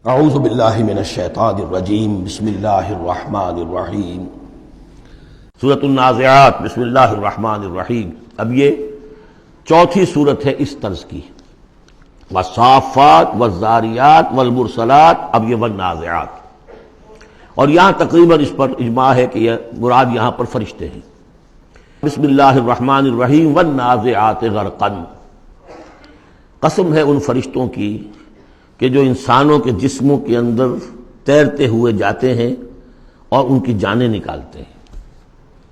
اعوذ باللہ من الشیطان الرجیم بسم اللہ الرحمن الرحیم سورۃ النازعات بسم اللہ الرحمن الرحیم۔ اب یہ چوتھی صورت ہے اس طرز کی، والصافات والذاریات والمرسلات، اب یہ والنازعات، اور یہاں تقریباً اس پر اجماع ہے کہ یہ مراد یہاں پر فرشتے ہیں۔ بسم اللہ الرحمن الرحیم والنازعات غرقا، قسم ہے ان فرشتوں کی کہ جو انسانوں کے جسموں کے اندر تیرتے ہوئے جاتے ہیں اور ان کی جانیں نکالتے ہیں۔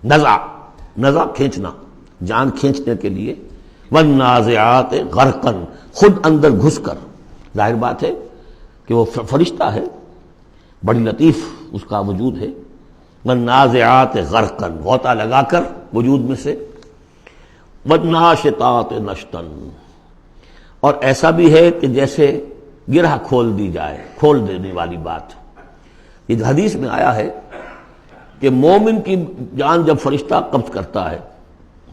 نزع کھینچنا، جان کھینچنے کے لیے، والنازعات غرقا، خود اندر گھس کر، ظاہر بات ہے کہ وہ فرشتہ ہے، بڑی لطیف اس کا وجود ہے۔ والنازعات غرقا، غوطہ لگا کر وجود میں سے۔ والناشطات نشطا، اور ایسا بھی ہے کہ جیسے گرہ کھول دی جائے، کھول دینے والی بات۔ یہ حدیث میں آیا ہے کہ مومن کی جان جب فرشتہ قبض کرتا ہے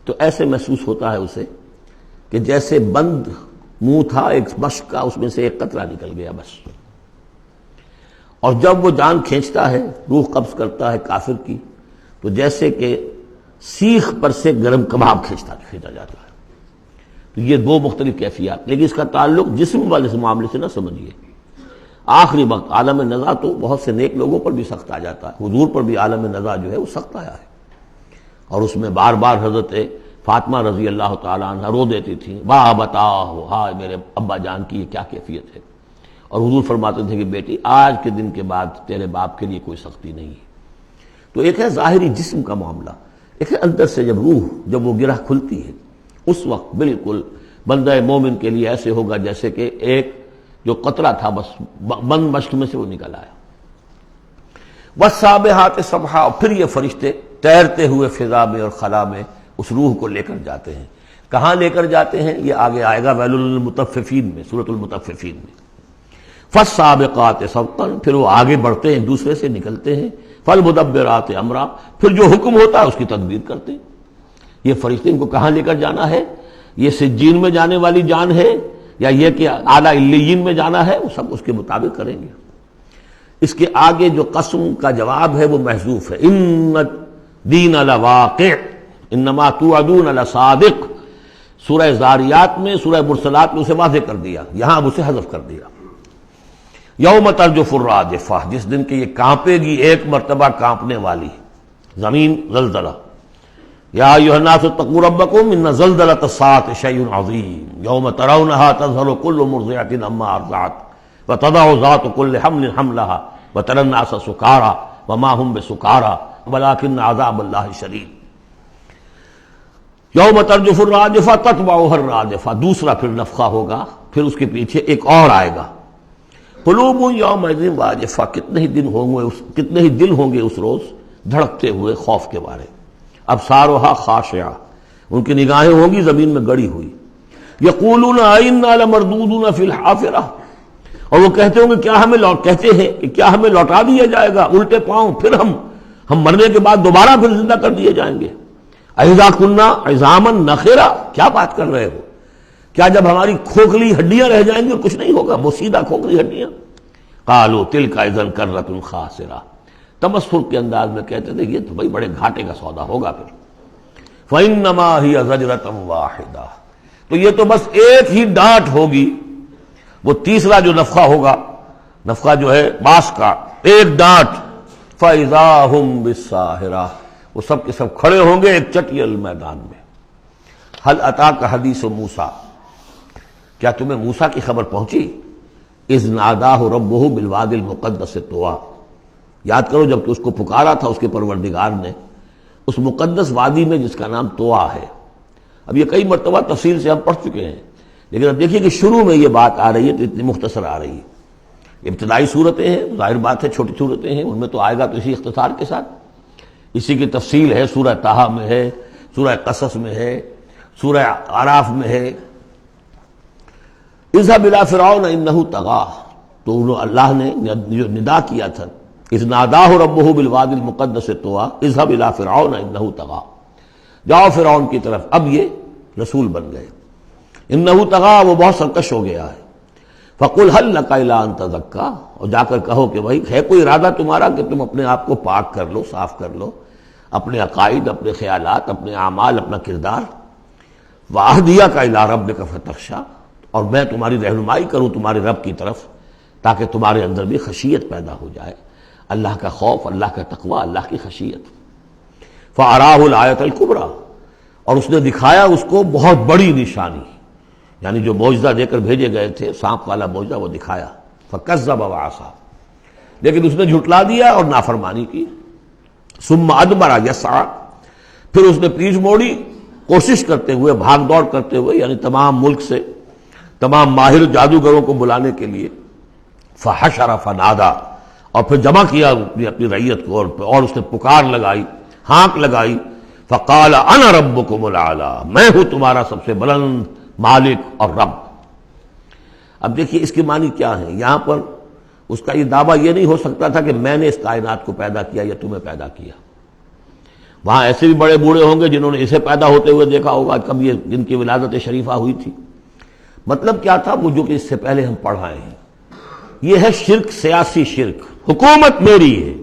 تو ایسے محسوس ہوتا ہے اسے کہ جیسے بند منہ تھا ایک مشک کا، اس میں سے ایک قطرہ نکل گیا بس۔ اور جب وہ جان کھینچتا ہے، روح قبض کرتا ہے کافر کی، تو جیسے کہ سیخ پر سے گرم کباب کھینچا جاتا ہے۔ تو یہ دو مختلف کیفیات، لیکن اس کا تعلق جسم والے اس معاملے سے نہ سمجھیے۔ آخری وقت عالم نزع تو بہت سے نیک لوگوں پر بھی سخت آ جاتا ہے، حضور پر بھی عالم نزع جو ہے وہ سخت آیا ہے، اور اس میں بار بار حضرت فاطمہ رضی اللہ تعالیٰ عنہ رو دیتی تھیں، واہ بتاؤ، ہائے میرے ابا جان کی یہ کیا کیفیت ہے۔ اور حضور فرماتے تھے کہ بیٹی آج کے دن کے بعد تیرے باپ کے لیے کوئی سختی نہیں ہے۔ تو ایک ہے ظاہری جسم کا معاملہ، ایک ہے اندر سے جب روح، جب وہ گرہ کھلتی ہے، اس وقت بالکل بندہ مومن کے لیے ایسے ہوگا جیسے کہ ایک جو قطرہ تھا بس بند مشک میں سے وہ نکل آیا۔ والسابحات سبحا، پھر یہ فرشتے تیرتے ہوئے فضا میں اور خلا میں اس روح کو لے کر جاتے ہیں۔ کہاں لے کر جاتے ہیں یہ آگے آئے گا ویل للمطففین میں، سورۃ المطففین میں۔ فالسابقات سبقا، پھر وہ آگے بڑھتے ہیں، ایک دوسرے سے نکلتے ہیں۔ فالمدبرات امرا، پھر جو حکم ہوتا ہے اس کی تدبیر کرتے ہیں۔ یہ فرشتے ان کو کہاں لے کر جانا ہے، یہ سجین میں جانے والی جان ہے یا یہ کہ اعلیٰ علیین میں جانا ہے، وہ سب اس کے مطابق کریں گے۔ اس کے آگے جو قسم کا جواب ہے وہ محذوف ہے، ان الدین لواقع انما توعدون لصادق۔ سورہ زاریات میں، سورہ مرسلات میں اسے واضح کر دیا، یہاں اب اسے حذف کر دیا۔ یوم ترجف الراجفہ، جس دن کہ یہ کانپے گی ایک مرتبہ کانپنے والی زمین، زلزلہ۔ یا ایھا الناس اتقوا ربکم ان زلزلۃ الساعۃ شیء عظیم یوم ترونھا تذہل کل مرضعۃ عما ارضعت وتضع ذات کل حمل حملها وتری الناس سکارى وما هم بسکارى ولکن عذاب اللہ شدید۔ یوم ترجف الراجفہ تتبعها الراجفہ، دوسرا پھر نفخہ ہوگا، پھر اس کے پیچھے ایک اور آئے گا۔ قلوب یومئذ واجفہ، کتنے ہی دل ہوں گے اس روز دھڑکتے ہوئے خوف کے مارے۔ ابصارها خاشعہ، ان کی نگاہیں ہوں گی زمین میں گڑی ہوئی۔ یقولون ائنا لمردودون فی الحافرہ، اور وہ کہتے ہوں گے کہتے ہیں کہ کیا ہمیں لوٹا دیا جائے گا الٹے پاؤں، پھر ہم مرنے کے بعد دوبارہ پھر زندہ کر دیے جائیں گے۔ اذا کنا عظاما نخرہ، کیا بات کر رہے ہو، کیا جب ہماری کھوکھلی ہڈیاں رہ جائیں گی اور کچھ نہیں ہوگا، وہ سیدھا کھوکھلی ہڈیاں۔ قالوا تلک اذا کرۃ خاسرہ، تمسخر کے انداز میں کہتے تھے یہ تو بھائی بڑے گھاٹے کا سودا ہوگا پھر۔ فإنما هي زجرۃ واحدہ، تو یہ تو بس ایک ہی ڈانٹ ہوگی، وہ تیسرا جو نفخہ ہوگا، نفخہ جو ہے باس کا، ایک ڈانٹ۔ فإذا هم بالساہرہ، وہ سب کے سب کھڑے ہوں گے ایک چٹیل میدان میں۔ هل اتاک حدیث موسیٰ، کیا تمہیں موسیٰ کی خبر پہنچی؟ اذ ناداہ ربہ بالوادی المقدس طویٰ، یاد کرو جب کہ اس کو پکارا تھا اس کے پروردگار نے اس مقدس وادی میں جس کا نام طویٰ ہے۔ اب یہ کئی مرتبہ تفصیل سے ہم پڑھ چکے ہیں، لیکن اب دیکھیے کہ شروع میں یہ بات آ رہی ہے تو اتنی مختصر آ رہی ہے۔ ابتدائی صورتیں ہیں، ظاہر بات ہے چھوٹی صورتیں ہیں، ان میں تو آئے گا تو اسی اختصار کے ساتھ، اسی کی تفصیل ہے، سورہ طٰہٰ میں ہے، سورہ قصص میں ہے، سورہ اعراف میں ہے۔ اذهب الى فرعون انه طغى، تو اللہ نے جو ندا کیا تھا، اذ ناداہ ربہ بالوادی المقدس طویٰ اذهب الى فرعون انه طغى، جاؤ فرعون کی طرف، اب یہ رسول بن گئے۔ انه طغى، وہ بہت سرکش ہو گیا ہے۔ فَقُلْ هَلْ لَكَ إِلَىٰ أَن تَزَكَّىٰ، اور جا کر کہو کہ بھائی ہے کوئی ارادہ تمہارا کہ تم اپنے آپ کو پاک کر لو، صاف کر لو، اپنے عقائد، اپنے خیالات، اپنے اعمال، اپنا کردار. وَأَهْدِيَكَ إِلَىٰ رَبِّكَ فَتَخْشَىٰ، اور میں تمہاری رہنمائی کروں تمہارے رب کی طرف تاکہ تمہارے اندر بھی خشیت پیدا ہو جائے، اللہ کا خوف، اللہ کا تقوی، اللہ کی خشیت. فَأَرَاهُ الْآيَةَ الْكُبْرىٰ، اور اس نے دکھایا اس کو بہت بڑی نشانی، یعنی جو معجزہ دے کر بھیجے گئے تھے، سانپ والا معجزہ وہ دکھایا. فَكَذَّبَ وَعَصَىٰ، لیکن اس نے جھٹلا دیا اور نافرمانی کی. ثُمَّ أَدْبَرَ يَسْعَىٰ، پھر اس نے پیٹھ موڑی کوشش کرتے ہوئے، بھاگ دوڑ کرتے ہوئے، یعنی تمام ملک سے تمام ماہر جادوگروں کو بلانے کے لیے. فَحَشَرَ فَنَادَىٰ، اور پھر جمع کیا اپنی رعیت کو، اور اس نے پکار لگائی، ہانک لگائی. فَقَالَ أَنَا رَبُّكُمُ الْأَعْلَىٰ، میں ہوں تمہارا سب سے بلند مالک اور رب. اب دیکھیے اس کی معنی کیا ہے. یہاں پر اس کا یہ دعویٰ یہ نہیں ہو سکتا تھا کہ میں نے اس کائنات کو پیدا کیا یا تمہیں پیدا کیا. وہاں ایسے بھی بڑے بوڑھے ہوں گے جنہوں نے اسے پیدا ہوتے ہوئے دیکھا ہوگا، کب یہ جن کی ولادت شریفہ ہوئی تھی. مطلب کیا تھا وہ جو کہ اس سے پہلے ہم پڑھ آئے ہیں. یہ ہے شرک، سیاسی شرک. حکومت میری ہے.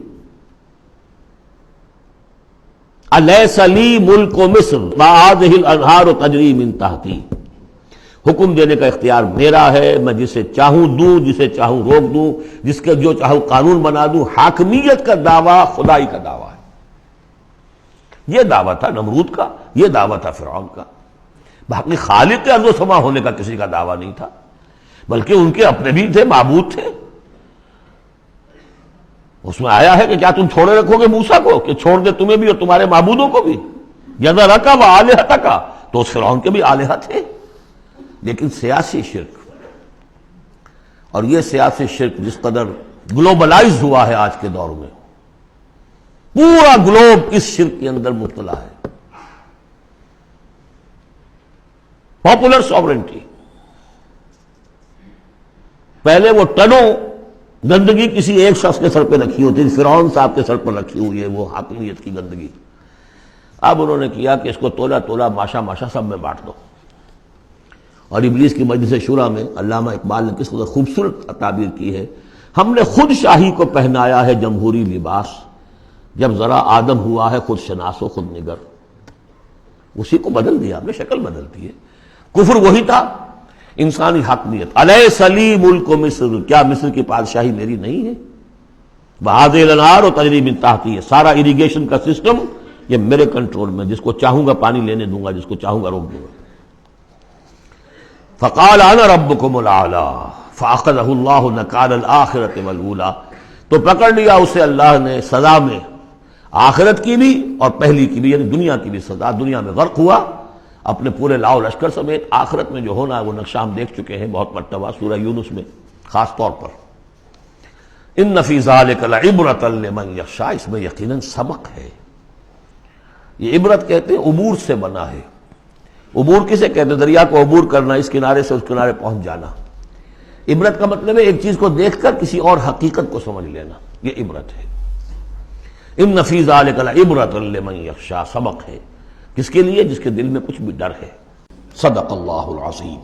الیس لی ملک مصر وہذہ الانہار تجری من تحتی، حکم دینے کا اختیار میرا ہے، میں جسے چاہوں دوں، جسے چاہوں روک دوں، جس کے جو چاہوں قانون بنا دوں. حاکمیت کا دعویٰ خدائی کا دعویٰ ہے. یہ دعویٰ تھا نمرود کا، یہ دعویٰ تھا فرعون کا. باقی خالق ارض و سما ہونے کا کسی کا دعویٰ نہیں تھا، بلکہ ان کے اپنے بھی تھے، معبود تھے. اس میں آیا ہے کہ کیا تم چھوڑے رکھو گے موسیٰ کو کہ چھوڑ دے تمہیں بھی اور تمہارے معبودوں کو بھی. یذرک و آلہتک، تو اس فرعون کے بھی آلہہ تھے. لیکن سیاسی شرک، اور یہ سیاسی شرک جس قدر گلوبلائز ہوا ہے آج کے دور میں، پورا گلوب اس شرک کے اندر مبتلا ہے. پاپولر سوورنٹی، پہلے وہ ٹنوں گندگی کسی ایک شخص کے سر پہ رکھی ہوتی تھی، فرعون صاحب کے سر پر رکھی ہوئی ہے وہ حاکمیت کی گندگی. اب انہوں نے کیا کہ اس کو تولا تولا ماشا ماشا سب میں بانٹ دو. اور ابلیس کی مجلس شورا میں علامہ اقبال نے کس قدر خوبصورت تعبیر کی ہے. ہم نے خود شاہی کو پہنایا ہے جمہوری لباس، جب ذرا آدم ہوا ہے خود شناس و خود نگر. اسی کو بدل دیا، ہم نے شکل بدل دی ہے. کفر وہی تھا، انسانی حاکمیت. الیس لی ملک مصر، کیا مصر کی بادشاہی میری نہیں ہے؟ وہذہ الانہار تجری من تحتی، سارا اریگیشن کا سسٹم یہ میرے کنٹرول میں، جس کو چاہوں گا پانی لینے دوں گا، جس کو چاہوں گا روک دوں گا. فقال انا ربکم الاعلی فاخذہ اللہ نکال الآخرۃ والاولی، تو پکڑ لیا اسے اللہ نے سزا میں، آخرت کی بھی اور پہلی کی بھی، یعنی دنیا کی بھی سزا. دنیا میں غرق ہوا اپنے پورے لاؤ لشکر سمیت. آخرت میں جو ہونا ہے وہ نقشہ ہم دیکھ چکے ہیں بہت مرتبہ سورہ یونس میں خاص طور پر. ان فی ذلک لعبرۃ لمن یخشی، اس میں یقیناً سبق ہے. یہ عبرت کہتے ہیں عبور سے بنا ہے. عبور کسے کہتے ہیں؟ دریا کو عبور کرنا، اس کنارے سے اس کنارے پہنچ جانا. عبرت کا مطلب ہے ایک چیز کو دیکھ کر کسی اور حقیقت کو سمجھ لینا، یہ عبرت ہے. ان فی ذلک لعبرۃ لمن یخشی، سبق ہے کس کے لیے؟ جس کے دل میں کچھ بھی ڈر ہے. صدق اللہ العظیم.